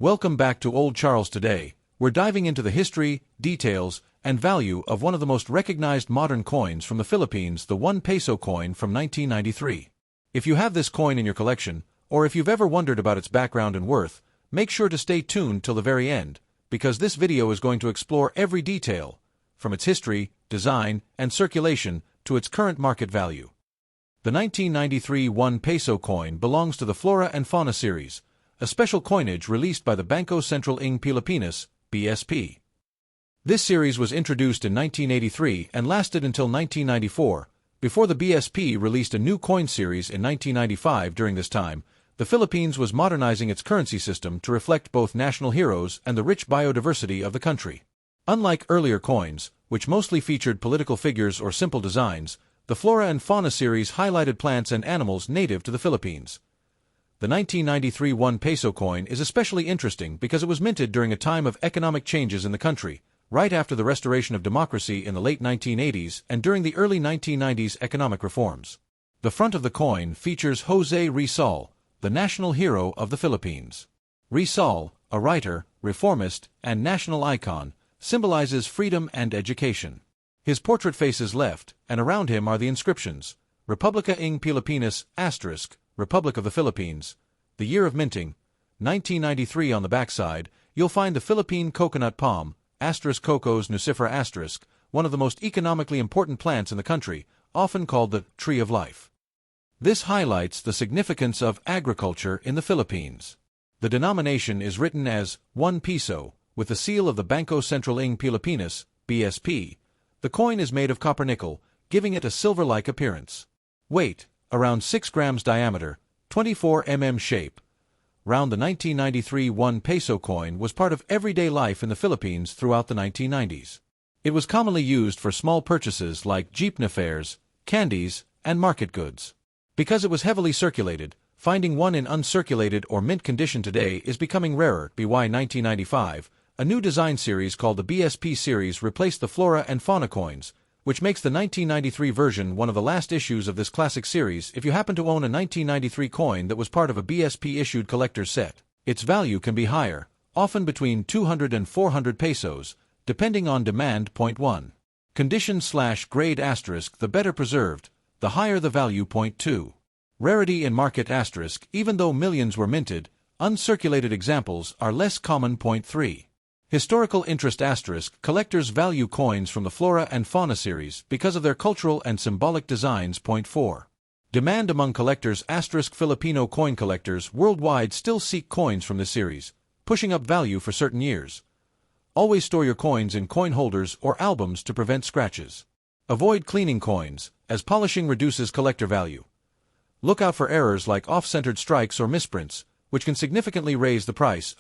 Welcome back to Old Charles. Today, we're diving into the history, details, and value of one of the most recognized modern coins from the Philippines, the 1 peso coin from 1993. If you have this coin in your collection, or if you've ever wondered about its background and worth, make sure to stay tuned till the very end, because this video is going to explore every detail, from its history, design, and circulation to its current market value. The 1993 1 peso coin belongs to the Flora and Fauna series, a special coinage released by the Bangko Sentral ng Pilipinas, BSP. This series was introduced in 1983 and lasted until 1994, before the BSP released a new coin series in 1995. During this time, the Philippines was modernizing its currency system to reflect both national heroes and the rich biodiversity of the country. Unlike earlier coins, which mostly featured political figures or simple designs, the Flora and Fauna series highlighted plants and animals native to the Philippines. The 1993 1 peso coin is especially interesting because it was minted during a time of economic changes in the country, right after the restoration of democracy in the late 1980s and during the early 1990s economic reforms. The front of the coin features José Rizal, the national hero of the Philippines. Rizal, a writer, reformist, and national icon, symbolizes freedom and education. His portrait faces left, and around him are the inscriptions, Republica ng Pilipinas, *, Republic of the Philippines, the year of minting, 1993. On the backside, you'll find the Philippine coconut palm, *Cocos nucifera *, one of the most economically important plants in the country, often called the tree of life. This highlights the significance of agriculture in the Philippines. The denomination is written as 1 peso, with the seal of the Bangko Sentral ng Pilipinas, BSP. The coin is made of copper nickel, giving it a silver-like appearance. Weight, around 6 grams diameter, 24 mm shape. Round the 1993 1 peso coin was part of everyday life in the Philippines throughout the 1990s. It was commonly used for small purchases like jeepney fares, candies, and market goods. Because it was heavily circulated, finding one in uncirculated or mint condition today is becoming rarer. By 1995, a new design series called the BSP series replaced the Flora and Fauna coins, which makes the 1993 version one of the last issues of this classic series. If you happen to own a 1993 coin that was part of a BSP-issued collector's set, its value can be higher, often between 200 and 400 pesos, depending on demand. 1. Condition/grade *, the better preserved, the higher the value. 2. Rarity in market *, even though millions were minted, uncirculated examples are less common. 3. Historical interest *, collectors value coins from the Flora and Fauna series because of their cultural and symbolic designs. 4. Demand among collectors * Filipino coin collectors worldwide still seek coins from this series, pushing up value for certain years. Always store your coins in coin holders or albums to prevent scratches. Avoid cleaning coins, as polishing reduces collector value. Look out for errors like off-centered strikes or misprints, which can significantly raise the price.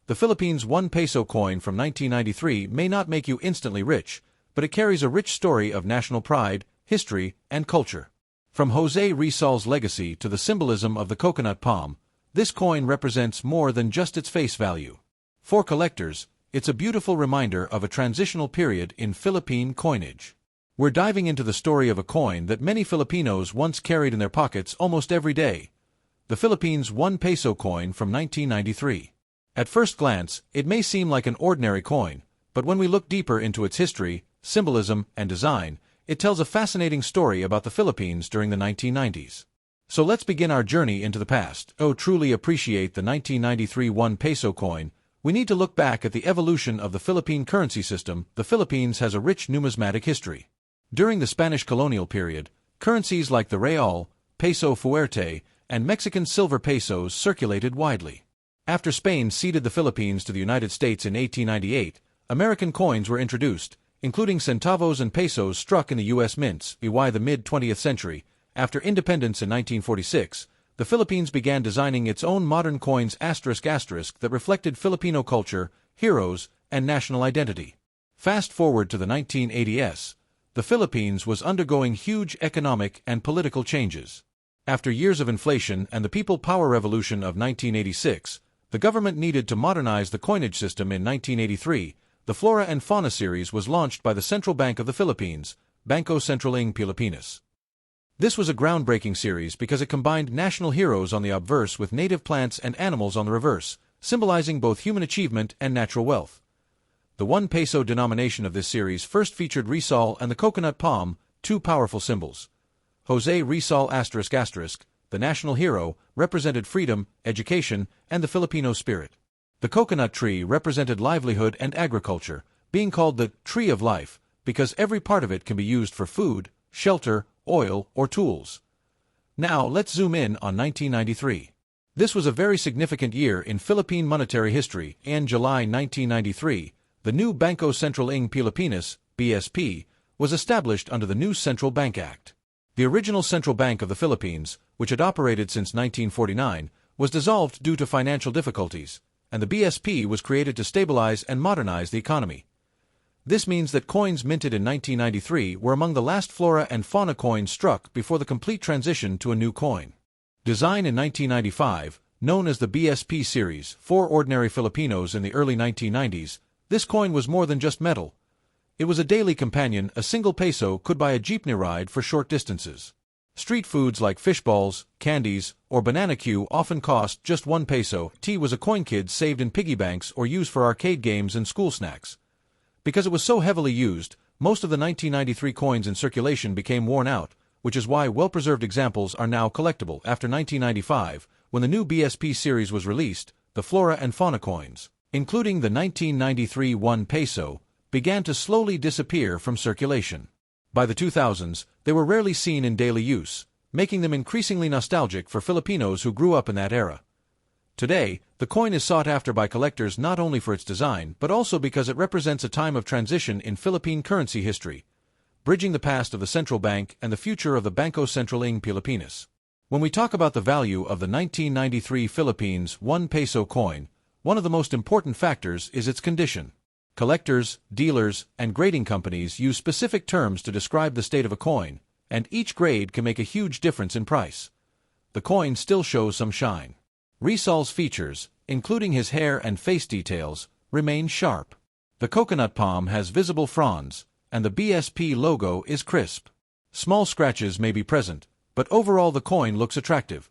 The Philippines 1 peso coin from 1993 may not make you instantly rich, but it carries a rich story of national pride, history, and culture. From José Rizal's legacy to the symbolism of the coconut palm, this coin represents more than just its face value. For collectors, it's a beautiful reminder of a transitional period in Philippine coinage. We're diving into the story of a coin that many Filipinos once carried in their pockets almost every day, the Philippines 1 peso coin from 1993. At first glance, it may seem like an ordinary coin, but when we look deeper into its history, symbolism, and design, it tells a fascinating story about the Philippines during the 1990s. So let's begin our journey into the past. To truly appreciate the 1993 1 peso coin, we need to look back at the evolution of the Philippine currency system. The Philippines has a rich numismatic history. During the Spanish colonial period, currencies like the real, peso fuerte, and Mexican silver pesos circulated widely. After Spain ceded the Philippines to the United States in 1898, American coins were introduced, including centavos and pesos struck in the U.S. mints. By the mid-20th century, after independence in 1946, the Philippines began designing its own modern coins ** that reflected Filipino culture, heroes, and national identity. Fast forward to the 1980s, the Philippines was undergoing huge economic and political changes. After years of inflation and the People Power Revolution of 1986, the government needed to modernize the coinage system. In 1983, the Flora and Fauna series was launched by the Central Bank of the Philippines, Bangko Sentral ng Pilipinas. This was a groundbreaking series because it combined national heroes on the obverse with native plants and animals on the reverse, symbolizing both human achievement and natural wealth. The 1 peso denomination of this series first featured Rizal and the coconut palm, two powerful symbols. José Rizal ***, the national hero, represented freedom, education, and the Filipino spirit. The coconut tree represented livelihood and agriculture, being called the tree of life, because every part of it can be used for food, shelter, oil, or tools. Now, let's zoom in on 1993. This was a very significant year in Philippine monetary history. In July 1993, the new Bangko Sentral ng Pilipinas, BSP, was established under the new Central Bank Act. The original Central Bank of the Philippines, which had operated since 1949, was dissolved due to financial difficulties, and the BSP was created to stabilize and modernize the economy. This means that coins minted in 1993 were among the last flora and fauna coins struck before the complete transition to a new coin. Designed in 1995, known as the BSP series for ordinary Filipinos in the early 1990s, this coin was more than just metal. It was a daily companion. A single peso could buy a jeepney ride for short distances. Street foods like fish balls, candies, or banana Q often cost just 1 peso. Tea was a coin kids saved in piggy banks or used for arcade games and school snacks. Because it was so heavily used, most of the 1993 coins in circulation became worn out, which is why well-preserved examples are now collectible. After 1995, when the new BSP series was released, the flora and fauna coins, including the 1993 1 peso, began to slowly disappear from circulation. By the 2000s, they were rarely seen in daily use, making them increasingly nostalgic for Filipinos who grew up in that era. Today, the coin is sought after by collectors not only for its design but also because it represents a time of transition in Philippine currency history, bridging the past of the central bank and the future of the Bangko Sentral ng Pilipinas. When we talk about the value of the 1993 Philippines 1 peso coin, one of the most important factors is its condition. Collectors, dealers, and grading companies use specific terms to describe the state of a coin, and each grade can make a huge difference in price. The coin still shows some shine. Rizal's features, including his hair and face details, remain sharp. The coconut palm has visible fronds, and the BSP logo is crisp. Small scratches may be present, but overall the coin looks attractive.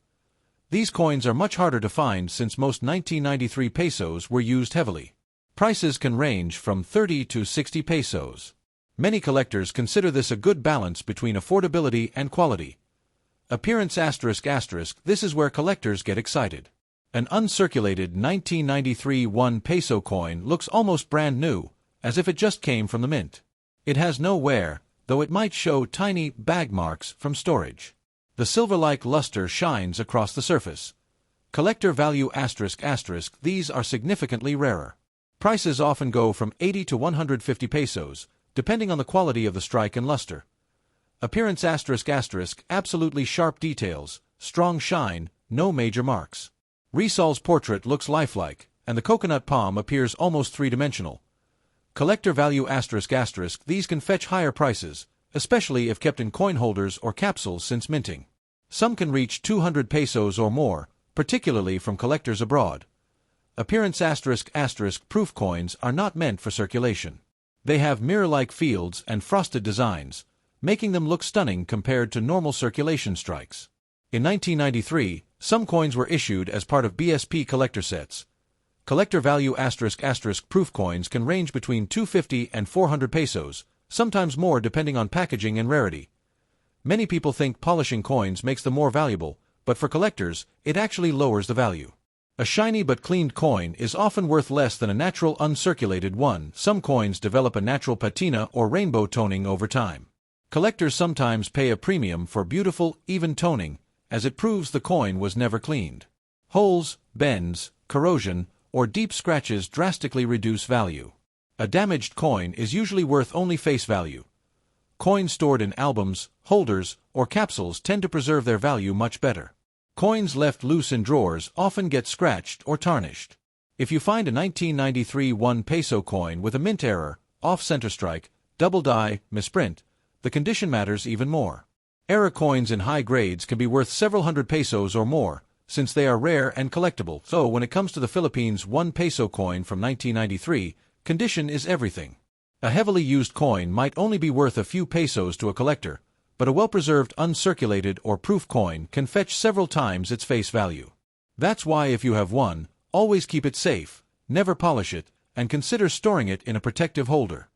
These coins are much harder to find since most 1993 pesos were used heavily. Prices can range from 30 to 60 pesos. Many collectors consider this a good balance between affordability and quality. Appearance ***, this is where collectors get excited. An uncirculated 1993 1 peso coin looks almost brand new, as if it just came from the mint. It has no wear, though it might show tiny bag marks from storage. The silver-like luster shines across the surface. Collector value ***, these are significantly rarer. Prices often go from 80 to 150 pesos, depending on the quality of the strike and luster. Appearance ***, absolutely sharp details, strong shine, no major marks. Rizal's portrait looks lifelike, and the coconut palm appears almost three-dimensional. Collector value ***, these can fetch higher prices, especially if kept in coin holders or capsules since minting. Some can reach 200 pesos or more, particularly from collectors abroad. Appearance ***, proof coins are not meant for circulation. They have mirror-like fields and frosted designs, making them look stunning compared to normal circulation strikes. In 1993, some coins were issued as part of BSP collector sets. Collector value ***, proof coins can range between 250 and 400 pesos, sometimes more depending on packaging and rarity. Many people think polishing coins makes them more valuable, but for collectors, it actually lowers the value. A shiny but cleaned coin is often worth less than a natural uncirculated one. Some coins develop a natural patina or rainbow toning over time. Collectors sometimes pay a premium for beautiful, even toning, as it proves the coin was never cleaned. Holes, bends, corrosion, or deep scratches drastically reduce value. A damaged coin is usually worth only face value. Coins stored in albums, holders, or capsules tend to preserve their value much better. Coins left loose in drawers often get scratched or tarnished. If you find a 1993 1 peso coin with a mint error, off-center strike, double die, misprint, the condition matters even more. Error coins in high grades can be worth several hundred pesos or more, since they are rare and collectible. So when it comes to the Philippines 1 peso coin from 1993, condition is everything. A heavily used coin might only be worth a few pesos to a collector, but a well-preserved uncirculated or proof coin can fetch several times its face value. That's why if you have one, always keep it safe, never polish it, and consider storing it in a protective holder.